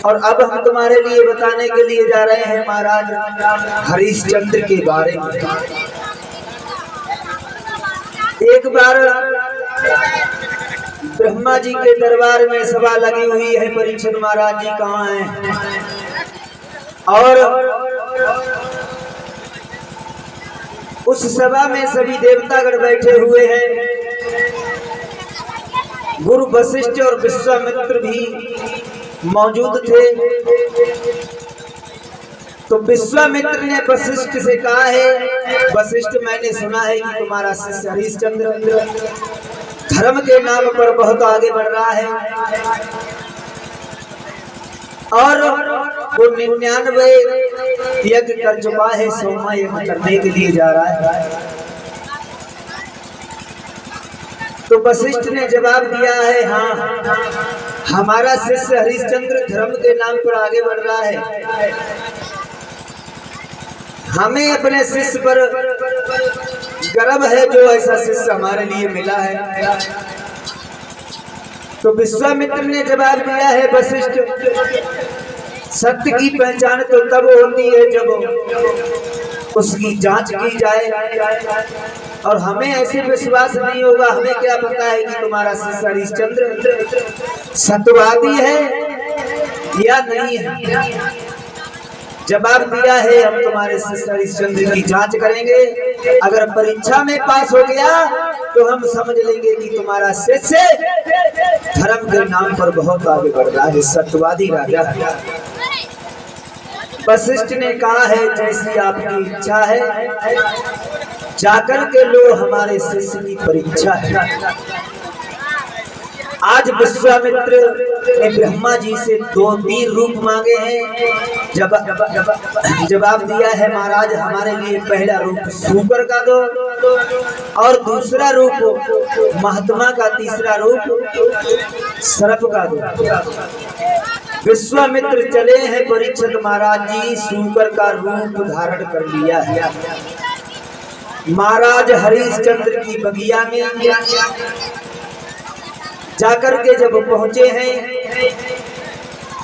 और अब हम तुम्हारे लिए बताने के लिए जा रहे हैं महाराज हरिश्चंद्र के बारे में। एक बार ब्रह्मा जी के दरबार में सभा लगी हुई है, परीक्षित महाराज जी कहाँ हैं? और उस सभा में सभी देवतागण बैठे हुए हैं। गुरु वशिष्ठ और विश्वामित्र भी मौजूद थे। तो विश्वामित्र ने वशिष्ठ से कहा है, वशिष्ठ मैंने सुना है कि तुम्हारा शिष्य हरिश्चंद्र धर्म के नाम पर बहुत आगे बढ़ रहा है और वो 99 यज्ञ कर चुका है, 100वां यज्ञ करने के लिए जा रहा है। तो वशिष्ठ ने जवाब दिया है, हाँ हमारा शिष्य हरिश्चंद्र धर्म के नाम पर आगे बढ़ रहा है। हमें अपने शिष्य पर गर्व है जो ऐसा शिष्य हमारे लिए मिला है। तो विश्वामित्र ने जवाब दिया है, वशिष्ठ सत्य की पहचान तो तब होती है जब उसकी जांच की जाए और हमें ऐसे विश्वास नहीं होगा। हमें क्या पता है कि तुम्हारा शिष्य हरिश्चंद्र सत्यवादी है या नहीं है। जवाब दिया है, हम तुम्हारे शिष्य हरिश्चंद्र की जांच करेंगे। अगर परीक्षा में पास हो गया तो हम समझ लेंगे कि तुम्हारा शिष्य धर्म के नाम पर बहुत आगे बढ़ रहा है, सत्यवादी राजा है। वशिष्ठ ने कहा है, जैसी आपकी इच्छा है जाकर के लो हमारे शिष्य की परीक्षा है। आज विश्वामित्र ने ब्रह्मा जी से 2-3 रूप मांगे हैं। जवाब दिया है, महाराज हमारे लिए पहला रूप सूकर का दो और दूसरा रूप महात्मा का, तीसरा रूप सर्प का दो। विश्वामित्र चले हैं, परीक्षित महाराज जी सूकर का रूप धारण कर लिया है। महाराज हरिश्चंद्र की बगिया में जाकर के जब पहुंचे हैं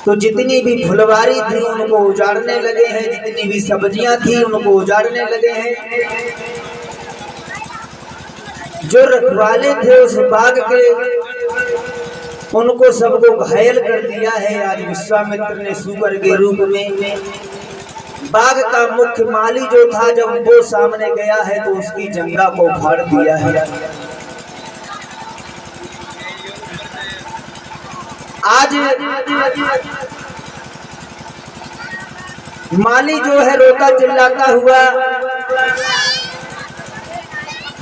तो जितनी भी फुलवारी थी उनको उजाड़ने लगे हैं, जितनी भी सब्जियां थी उनको उजाड़ने लगे हैं। जो रखवाले थे उस बाग के उनको सबको घायल कर दिया है। आज विश्वामित्र ने सूकर के रूप में बाग का मुख्य माली जो था, जब वो सामने गया है तो उसकी जंगा को फाड़ दिया है। आज माली जो है रोता चिल्लाता हुआ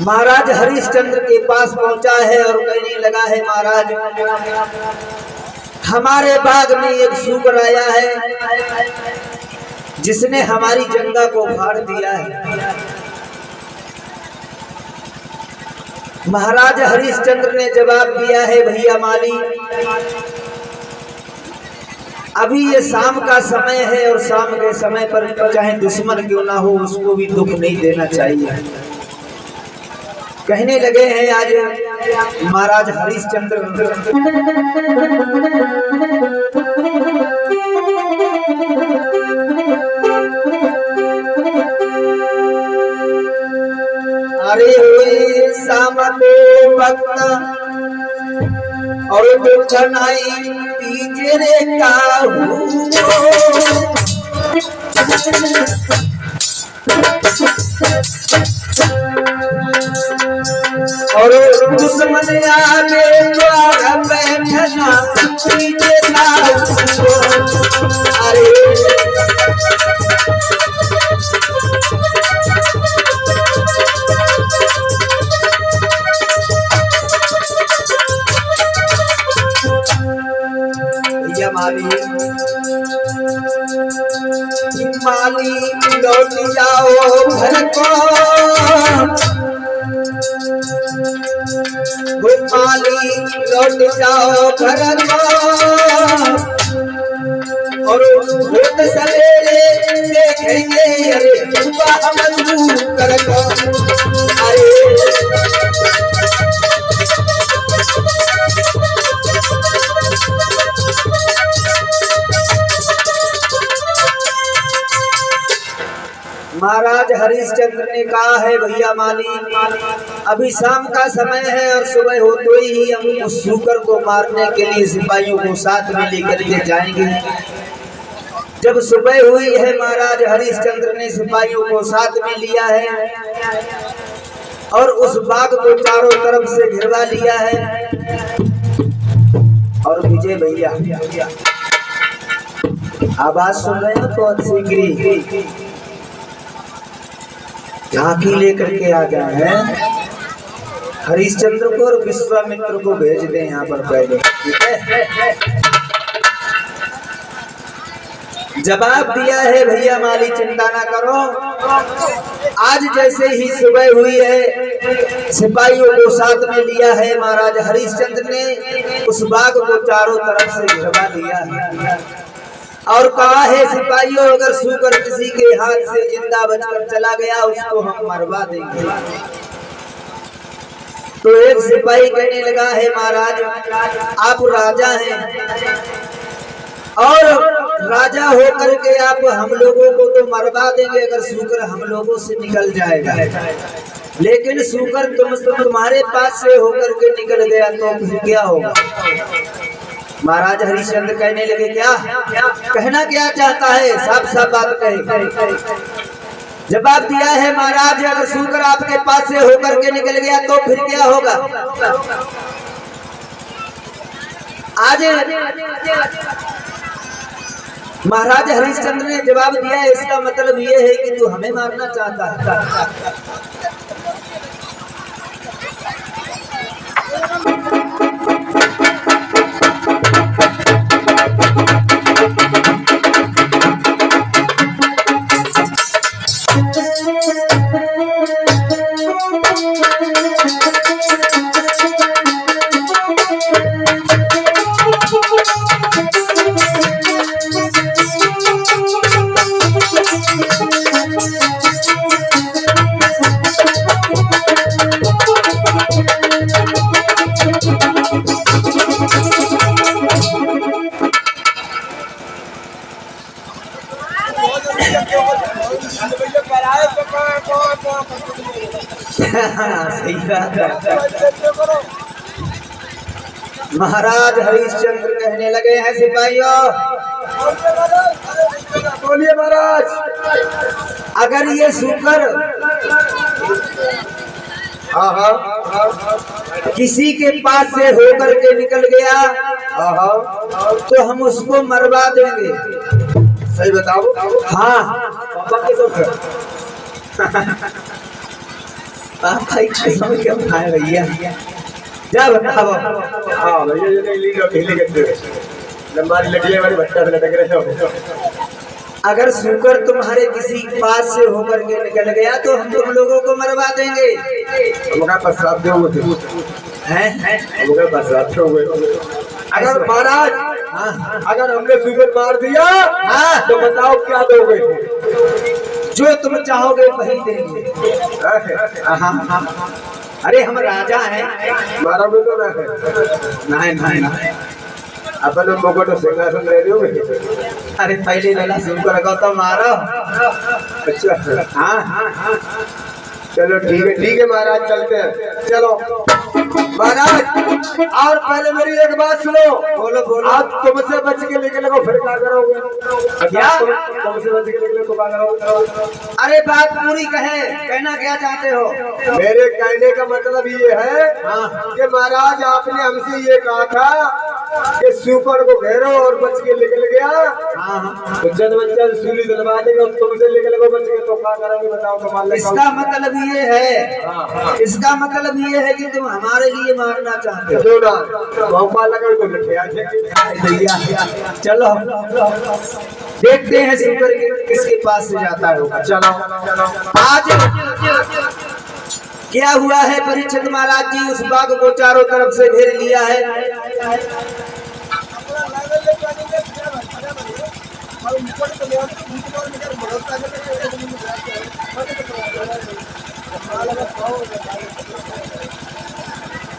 महाराज हरिश्चंद्र के पास पहुंचा है और कहने लगा है, महाराज हमारे बाग में एक सूकर आया है जिसने हमारी जंगा को फाड़ दिया है। महाराज हरिश्चंद्र ने जवाब दिया है, भैया माली अभी ये शाम का समय है और शाम के समय पर चाहे दुश्मन क्यों ना हो उसको भी दुख नहीं देना चाहिए। कहने लगे हैं आज महाराज हरिश्चंद्र, अरे हुए शाम को वक्त और दुख नहीं कीजिए काहू और दुश्मन आगे द्वार बैठना कीजिए काहू। अरे माली लौट जाओ घर को, माली लौट जाओ घर को और भूत सवेरे देखेंगे अरे सुबह मंजूर कर को। अरे महाराज हरिश्चंद्र ने कहा है भैया माली अभी शाम का समय है और सुबह होते ही हम उस सूकर को मारने के लिए सिपाहियों को साथ में लेकर के जाएंगे। जब सुबह हुई है महाराज हरिश्चंद्र ने सिपाहियों को साथ में लिया है और उस बाग को चारों तरफ से घिरवा लिया है। और विजय भैया आवाज सुन रहे हो तो अच्छी गिरी झांकी लेकर के आ जाए हैं। हरिश्चंद्र को और विश्वामित्र को भेज दें यहाँ पर पहले, ठीक है। जवाब दिया है भैया माली चिंता ना करो। आज जैसे ही सुबह हुई है सिपाहियों को साथ में लिया है महाराज हरिश्चंद्र ने उस बाग को चारों तरफ से घिरवा लिया है और कहा है सिपाहियों अगर सूकर किसी के हाथ से जिंदा बचकर चला गया उसको हम मरवा देंगे। तो एक सिपाही कहने लगा है महाराज आप राजा हैं और राजा होकर के आप हम लोगों को तो मरवा देंगे अगर सूकर हम लोगों से निकल जाएगा, लेकिन सूकर तुम्हारे पास से होकर के निकल गया तो फिर क्या होगा। महाराज हरिश्चंद्र कहने लगे क्या कहना क्या चाहता है, साफ साफ बात कहे। जवाब दिया है महाराज अगर सूकर आपके पास से होकर के निकल गया तो फिर क्या होगा। आज महाराज हरिश्चंद्र ने जवाब दिया इसका मतलब ये है कि तू हमें मारना चाहता है। सही बात है। महाराज हरिश्चंद्र कहने लगे हैं सिपाहियों बोलिए महाराज अगर ये सूकर किसी के पास से होकर के निकल गया तो हम उसको मरवा देंगे। सही बताओ। हाँ भाई क्यों खाए भैया जा बताओ। हाँ भैया लंबारी लड़िया वाली भट्टा से लटक रहे हो। अगर सूकर तुम्हारे किसी पास से होकर के निकल गया तो हम तुम लोगों को मरवा देंगे। अगर महाराज अगर हमने सूकर मार दिया तो बताओ क्या दोगे। जो तुम चाहोगे वही देंगे। अरे हम राजा हैं। मारा भी तो नहीं अपन लोगों को तो सिंहासन दे दोगे। अरे पहले वाला सूकर रखो तो मारो। अच्छा हाँ चलो ठीक है महाराज चलते हैं। चलो महाराज और पहले मेरी एक बात सुनो। बोलो। आप तुमसे बच के निकले को फिर क्या करोगे। क्या तुमसे बच के निकले तो क्या करोगे। अरे बात पूरी कहना क्या चाहते हो। मेरे कहने का मतलब ये है कि महाराज आपने हमसे ये कहा था कि सूकर को घेरो और बच के निकल गया तो जन बच्चा सूली दिलवा देगा तुमसे निकल को बच के तो क्या करोगे बताओ। कमाल। इसका मतलब ये है इसका मतलब ये है कि तुम हमारे लिए मारना चाहते हो। मौका लगा तो भैया चलो देखते हैं सूकर किसके पास से जाता है। चलो आज क्या हुआ है परीक्षित महाराज जी उस बाग को चारों तरफ से घेर लिया है।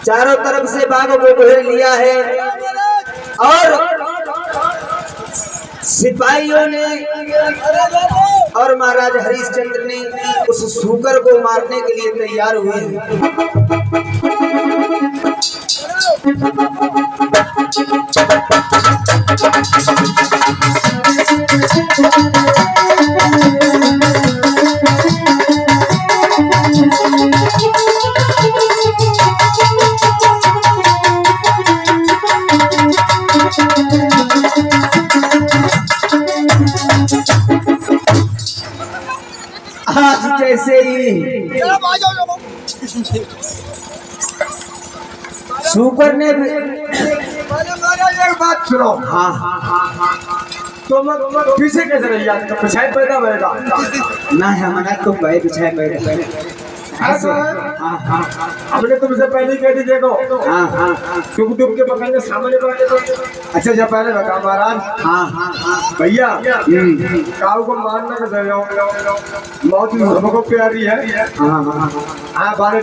चारों तरफ से बाग को घेर लिया है और सिपाहियों ने और महाराज हरिश्चंद्र ने उस सूकर को मारने के लिए तैयार हुए हैं। आज जैसे ही सूकर ने एक बात सुनो। हाँ तो पीछे कैसे रही आज पिछाई पैदा बैठा ना है मना तुम भाई पिछाए बैठे ऐसे। हमने तुमसे पहले कह दी देखो हाँ डूब डूब के पकड़ने सामने पकड़ने को। अच्छा जब पहले बता महाराज। हाँ भैया काऊ को मारना कैसे मौत हमको प्यारी है। हाँ बारे